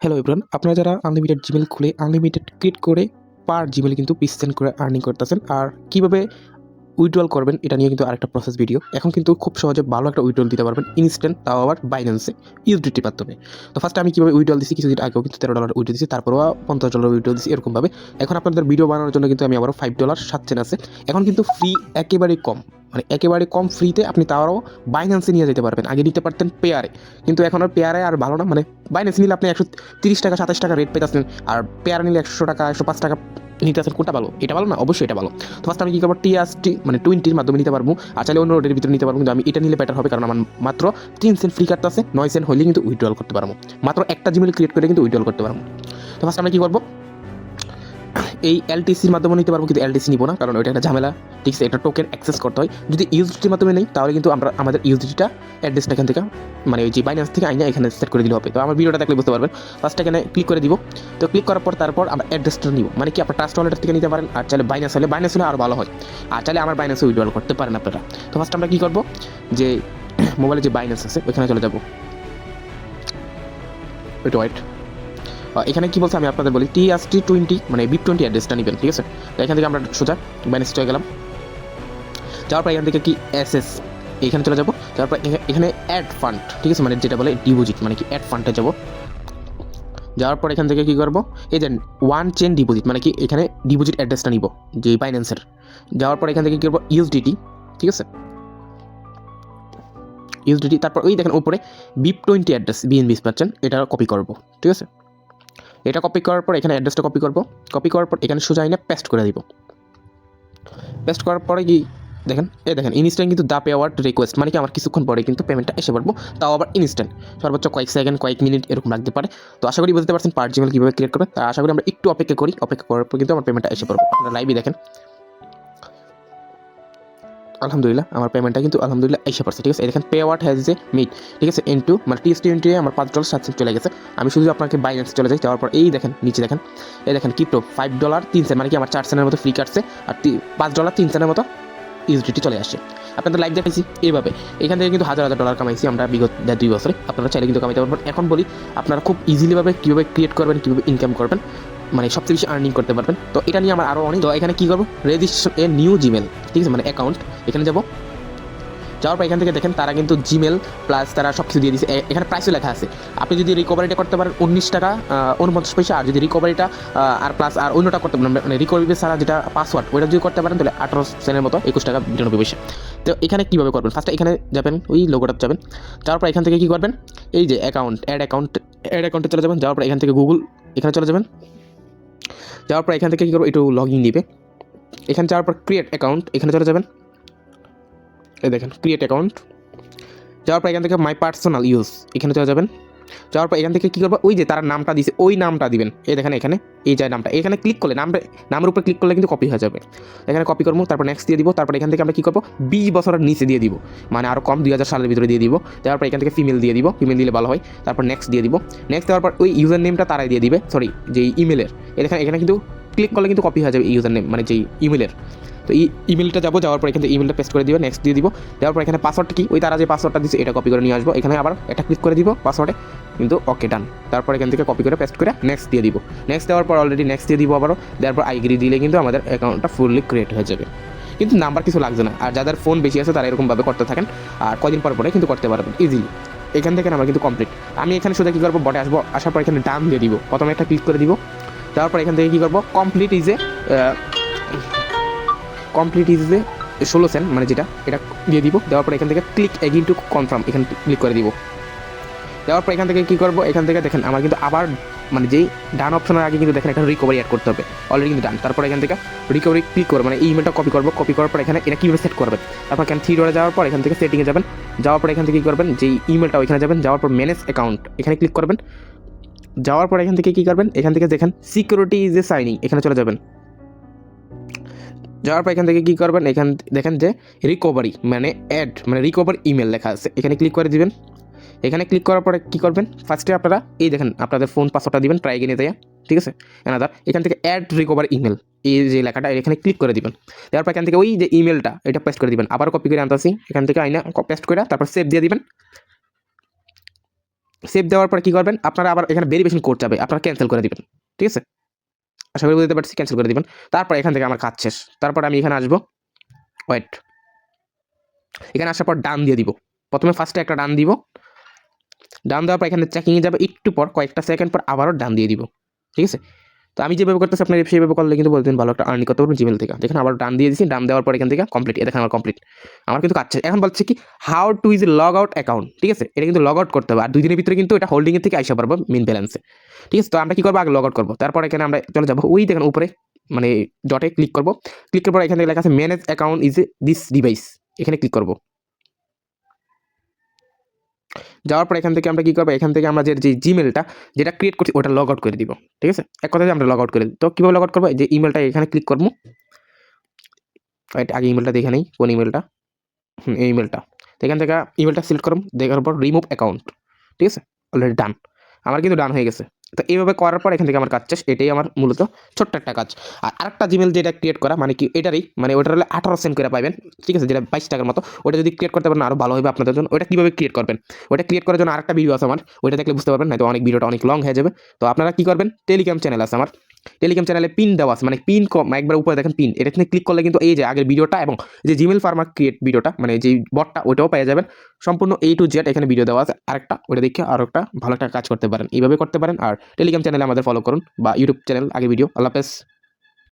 Hello everyone, আপনারা যারা unlimited Gmail খুলে আনলিমিটেড ক্রিয়েট করে পার জিমেইল কিন্তু পিস সেন্ড করে আর্নিং করতেছেন, আর কিভাবে উইথড্রল করবেন এটা নিয়ে কিন্তু আরেকটা প্রসেস ভিডিও। এখন কিন্তু খুব সহজে ভালো একটা উইথড্রল দিতে পারবেন ইনস্ট্যান্ট, তাও আবার বাইন্যান্সে ইউএসডিটির মাধ্যমে। তো ফার্স্টে আমি কীভাবে উইথড্রল দিচ্ছি, কিছুদিন আগেও কিন্তু $13 উইথড্রল দিচ্ছি, তারপরেও $50 উইথড্রল দিচ্ছি এরকমভাবে। এখন আপনাদের ভিডিও বানানোর জন্য কিন্তু আমি আবারও $5 সাচ্ছেন আছে। এখন কিন্তু ফ্রি একেবারেই কম, মানে একেবারে কম ফ্রিতে আপনি তাও বাইন্যান্সে নিয়ে যেতে পারবেন। আগে নিতে পারতেন পেয়ারে, কিন্তু এখন আর পেয়ারে আর ভালো না। মানে বাইন্যান্স নিলে আপনি 130 টাকা 27 টাকা রেট পেতেছেন, আর পেয়ারে নিলে 100 টাকা 105 টাকা নিতে আছেন। কোনটা ভালো? এটা ভালো না? অবশ্যই এটা ভালো। তো ফার্স্ট আমি কী করবো, টিএসটি মানে 20-র মাধ্যমে নিতে পারবো, আর চাইলে অন্য রোডের ভিতরে নিতে পারবো, কিন্তু আমি এটা নিলে বেটার হবে, কারণ আমার মাত্র 3 সেন্ট ফ্রি কাটতে আছে, 9 সেন্ট হলেই কিন্তু উইথড্রল করতে পারবো। মাত্র একটা জিমেল ক্রিয়েট করে কিন্তু উইথড্রল করতে পারবো। তো ফার্স্ট আমরা কী করবো, এই এলটিসির মাধ্যমে নিতে পারবো, কিন্তু এলটিসি নিব না, কারণ ওইটা একটা ঝামেলা। ঠিক আছে, এটা টোকেন অ্যাক্সেস করতে হয়। যদি ইউএসডিটির মাধ্যমে নেই, তাহলে কিন্তু আমরা আমাদের ইউএসডিটিটা অ্যাড্রেসটা এখান থেকে, মানে ওই যে বাইন্যান্স থেকে আইনা এখানে সেট করে দিলে হবে। তো আমার ভিডিওটা দেখলে বুঝতে পারবেন। ফার্স্ট এখানে ক্লিক করে দিব। তো ক্লিক করার পর তারপর আমরা অ্যাড্রেসটা নিব, মানে কি আপনার ট্রাস্ট ওয়ালেট থেকে নিতে পারেন, আর চাইলে বাইন্যান্স হলে আরও ভালো হয়, আর চাইলে আমার বাইন্যান্সে উইথড্রল করতে পারেন আপনারা। তো ফার্স্ট আমরা কী করবো, যে মোবাইলে যে বাইন্যান্স আছে ওইখানে চলে যাবো। ওয়েট, এখানে কি বলছে আমি আপনাদের বলি, TRC20 মানে BIP20 অ্যাড্রেসটা নেবেন। ঠিক আছে, তো এখান থেকে আমরা সোজা বাইন্যান্সে চলে গেলাম। যাওয়ার পর এখান থেকে কি এসএস এখানে চলে যাবো। যাওয়ার পর এখানে অ্যাড ফান্ড, ঠিক আছে, মানে যেটা বলে ডিপোজিট, মানে কি অ্যাড ফান্ডে যাবো। যাওয়ার পর এখান থেকে কী করবো, এই যে ওয়ান চেন ডিপোজিট, মানে কি এখানে ডিপোজিট অ্যাড্রেসটা নিব যে বাইন্যান্সের। যাওয়ার পর এখান থেকে কী করবো, ইউএসডিটি, ঠিক আছে, ইউএসডিটি। তারপর ওই দেখেন উপরে BIP20 অ্যাড্রেস BNB পাচ্ছেন, এটা কপি করবো। ঠিক আছে, এটা কপি করার পর এখানে অ্যাড্রেসটা কপি করবো। কপি করার পর এখানে সোজা এনে পেস্ট করে দিব। পেস্ট করার পরে কি দেখেন, দেখেন ইনস্ট্যান্ট কিন্তু দা পে আওয়ার্ড রিকোয়েস্ট, মানে কি আমার কিছুক্ষণ পরে কিন্তু পেমেন্টটা এসে পড়বো, তাও আবার ইনস্ট্যান্ট। সর্বোচ্চ কয়েক সেকেন্ড কয়েক মিনিট এরকম লাগতে পারে। তো আশা করি বুঝতে পারছেন পার জিমেল কীভাবে ক্রিয়েট করবে। তা আশা করি আমরা একটু অপেক্ষা করি, অপেক্ষা করার পর কিন্তু আমার পেমেন্টটা এসে পড়বো। আপনারা লাইভই দেখেন, আলহামদুলিল্লাহ আমার পেমেন্টটা কিন্তু আলহামদুলিল্লাহ এসে পড়ছে। ঠিক আছে, এখানে পে আওয়ার্ড হ্যাজ যে মিট, ঠিক আছে, ইনটু মানে TST20 আমার $5.07 চলে গেছে। আমি শুধু আপনাকে বাইন্যান্স চলে যাই। যাওয়ার পর এই দেখেন নিচে দেখেন, এই দেখেন ক্রিপ্টো $5.03, মানে কি আমার 4 সেন্টের মতো ফ্রি কাটছে, আর $5.03 মতো ইউএসডিটি চলে আসছে। আপনাদের লাইভ দেখাইছি এইভাবে। এখান থেকে কিন্তু হাজার হাজার ডলার কামাইছি আমরা বিগত 2 বছরে। আপনারা চাইলে কিন্তু কামাইতে পারবেন। এখন বলি আপনারা খুব ইজিলিভাবে কীভাবে ক্রিয়েট করবেন, কীভাবে ইনকাম করবেন, মানে সবচেয়ে বেশি আর্নিং করতে পারবেন। তো এটা নিয়ে আমার আরও অনেক। তো এখানে কী করবো, রেজিস্ট্রেশন এ নিউ জিমেল, ঠিক আছে, মানে অ্যাকাউন্ট। এখানে যাবো। যাওয়ার পর এখান থেকে দেখেন তারা কিন্তু জিমেল প্লাস তারা সব কিছু দিয়ে দিচ্ছে। এখানে প্রাইসও লেখা আছে। আপনি যদি রিকভারিটা করতে পারেন 19 টাকা 49 পয়সা, আর যদি রিকভারিটা আর প্লাস আর অন্যটা করতে পারেন, মানে রিকভারি ছাড়া যেটা পাসওয়ার্ড ওইটা যদি করতে পারেন, তাহলে 18 সেন্টের মতো 21 টাকা 92 পয়সা। তো এখানে কীভাবে করবেন, ফার্স্টে এখানে যাবেন, ওই লোগোটা যাবেন। যাওয়ার পর এখান থেকে কী করবেন, এই যে অ্যাড অ্যাকাউন্টে চলে যাবেন। যাওয়ার পর এখান থেকে গুগল এখানে চলে যাবেন। যাওয়ার পর এখান থেকে কী করবো, একটু লগ ইন দিবে। এখানে যাওয়ার পর ক্রিয়েট অ্যাকাউন্ট এখানে চলে যাবেন। এই দেখেন ক্রিয়েট অ্যাকাউন্ট। যাওয়ার পর এখান থেকে মাই পার্সোনাল ইউজ এখানে চলে যাবেন। যাওয়ার পর এখান থেকে কী করবো, ওই যে তারা নামটা দিয়েছে ওই নামটা দিবেন। এই দেখেন এখানে এই যে নামটা, এখানে ক্লিক করলে নামের উপর ক্লিক করলে কিন্তু কপি হয়ে যাবে। এখানে কপি করবো, তারপর নেক্সট দিয়ে দিব। তারপর এখান থেকে আমরা কী করবো, 20 বছরের নিচে দিয়ে দিব, মানে আরও কম 2000 সালের ভিতরে দিয়ে দিব। যাওয়ার পর এখান থেকে ফিমেল দিয়ে দিব, ফিমেল দিলে ভালো হয়। তারপর নেক্সট দিয়ে দিব। নেক্সট দেওয়ার পর ওই ইউজার নেমটা তারাই দিয়ে দিবে, সরি যে ইমেলের। এখানে কিন্তু ক্লিক করলে কিন্তু কপি হয়ে যাবে ইউজার নেম, মানে যেই ইমেলের। তো এই ইমেলটা যাওয়ার পর এখান থেকে ইমেলটা পেস্ট করে দিব, নেক্সট দিয়ে দিব। দেওয়ার পর এখানে পাসওয়ার্ডটা কি, ওই তারা যে পাসওয়ার্ডটা দিচ্ছে এটা কপি করে নিয়ে আসবো। এখানে আবার এটা ক্লিক করে দিব পাসওয়ার্ডে, কিন্তু ওকে ডান। তারপর এখান থেকে কপি করে পেস্ট করে নেক্সট দিয়ে দিব। নেক্সট দেওয়ার পর অলরেডি নেক্সট দিয়ে দিব আবারও। দেওয়ার পর আইগ্রি দিলে কিন্তু আমাদের অ্যাকাউন্টটা ফুললি ক্রিয়েট হয়ে যাবে, কিন্তু নাম্বার কিছু লাগছে না। আর যাদের ফোন বেশি আছে তারা এরকমভাবে করতে থাকেন, আর কদিন পর পরে কিন্তু করতে পারবেন ইজিলি। এখান থেকে আমার কিন্তু কমপ্লিট। আমি এখানে শুধু কী করবো, বটে আসবো, আসার পর এখানে ডান দিয়ে দিব। প্রথমে একটা ক্লিক করে দিব। যাওয়ার পর এখান থেকে কী করবো, কমপ্লিট ইজে 16 সেন্ট, মানে যেটা এটা দিয়ে দিব। দেওয়ার পর এখান থেকে ক্লিক এগেইন টু কনফার্ম এখানে ক্লিক করে দিব। দেওয়ার পর এখান থেকে কী করবো, এখান থেকে দেখেন আমার কিন্তু আবার মানে যেই ডান অপশনের আগে কিন্তু দেখেন একটা রিকভারি অ্যাড করতে হবে, অলরেডি কিন্তু ডান। তারপর এখান থেকে রিকভারি ক্লিক করবো, মানে এই ইমেলটা কপি করবো। কপি করার পর এখানে এটা কীভাবে সেট করবেন, তারপর এখানে 3 ডটে যাওয়ার পর এখান থেকে সেটিংয়ে যাবেন। যাওয়ার পর এখান থেকে কী করবেন, যেই ইমেলটা ওইখানে যাবেন। যাওয়ার পর ম্যানেজ অ্যাকাউন্ট এখানে ক্লিক করবেন। যাওয়ার পর এখান থেকে কী করবেন, এখান থেকে দেখেন সিকিউরিটি ইজ এ সাইনিং এখানে চলে যাবেন। যাওয়ার পর এখান থেকে কী করবেন, এখান দেখেন যে রিকভারি মানে অ্যাড মানে রিকভার ইমেল লেখা আছে, এখানে ক্লিক করে দিবেন। এখানে ক্লিক করার পরে কী করবেন, ফার্স্টে আপনারা এই দেখেন আপনাদের ফোন পাসওয়ার্ডটা দিবেন ট্রাই এগেইন দেয়া, ঠিক আছে, অ্যানাদার। এখান থেকে অ্যাড রিকভার ইমেল এই যে লেখাটা এখানে ক্লিক করে দিবেন। তারপর এখান থেকে ওই যে ইমেলটা এটা পেস্ট করে দিবেন। আবার কপি করে আনতেছি এখান থেকে আইনা পেস্ট করে, তারপর সেভ দিয়ে দিবেন। সেভ দেওয়ার পর কী করবেন, আপনারা আবার এখানে ভেরিফিকেশন কোড যাবে, আপনারা ক্যান্সেল করে দিবেন। ঠিক আছে, আশা করি বুঝতে পারছি, ক্যান্সেল করে দিবেন। তারপর এখান থেকে আমার কাজ শেষ। তারপর আমি এখানে আসবো, ওয়েট, এখানে আসার পর ডান দিয়ে দিব। প্রথমে ফার্স্টে একটা ডান দিব, ডান দেওয়ার পর এখানে চেকিংয়ে যাবে, একটু পর কয়েকটা সেকেন্ড পর আবারও ডান দিয়ে দিব। ঠিক আছে, তো আমি যেভাবে করতেছি আপনার সেইভাবে করলে কিন্তু বলতেন ভালো একটা আর্নিং করতে পারবেন জিমেল থেকে। দেখেন আবার ডান দিয়ে দিচ্ছি, ডান দেওয়ার পর এখান থেকে কমপ্লিট, দেখেন আমার কমপ্লিট, আমার কিন্তু কাজ। এখন বলছে কি how to is log out account. ঠিক আছে, এটা কিন্তু লগ আউট করতে হবে, আর 2 দিনের ভিতরে কিন্তু এটা হোল্ডিংয়ের থেকে আইসা পারবো মেন ব্যালেন্সে। ঠিক আছে, তো আমরা কী করবো, আগে লগ আউট করবো। তারপর এখানে আমরা চলে যাবো, ওই দেখেন উপরে মানে ডটে ক্লিক করবো, ক্লিক করার পর এখান থেকে লেখা আছে manage account is this device, এখানে ক্লিক করবো। যাওয়ার পর এখান থেকে আমরা কী করবো, এখান থেকে আমরা যে জিমেলটা যেটা ক্রিয়েট করছি ওটা লগ আউট করে দিব। ঠিক আছে, এক কথায় আমরা লগ আউট করে দিই। তো কীভাবে লগ আউট করবো, যে ইমেলটা এখানে ক্লিক করবো, আগে ইমেলটা দেখে নেই কোন ইমেলটা, এই ইমেলটা। তো এখান থেকে ইমেলটা সিলেক্ট করুন, দেখার পর রিমুভ অ্যাকাউন্ট। ঠিক আছে, অলরেডি ডান, আমার কিন্তু ডান হয়ে গেছে। তো এইভাবে করার পর এখান থেকে আমার কাজ শেষ। এটাই আমার মূলত ছোট্ট একটা কাজ। আর আরেকটা জিমেল যেটা ক্রিয়েট করা, মানে কি এটারই মানে ওটার হলে 18 সেন্ট করে পাবেন। ঠিক আছে, যেটা 22 টাকার মতো। ওটা যদি ক্রিয়েট করতে পারেন আরও ভালো হবে আপনাদের জন্য। ওটা কীভাবে ক্রিয়েট করবেন, ওটা ক্রিয়েট করার জন্য আরেকটা ভিডিও আছে আমার, ওইটা দেখলে বুঝতে পারবেন, নয়তো অনেক ভিডিওটা অনেক লং হয়ে যাবে। তো আপনারা কী করবেন, টেলিগ্রাম চ্যানেল আছে আমার, টেলিগ্রাম চ্যানেলে পিন দেওয়া আছে, মানে পিন একবার উপরে দেখেন পিন, এটা ক্লিক করলে কিন্তু এই যে আগের ভিডিওটা এবং যে জিমেল ফার্মার ক্রিয়েট ভিডিওটা মানে যে বটটা ওটাও পেয়ে যাবেন, সম্পূর্ণ A to Z এখানে ভিডিও দেওয়া আছে। আরেকটা ওটা দেখে আরও একটা ভালো একটা কাজ করতে পারেন, এইভাবে করতে পারেন। আর টেলিগ্রাম চ্যানেলে আমাদের ফলো করুন, বা ইউটিউব চ্যানেল আগে ভিডিও। আল্লাহ হাফেজ।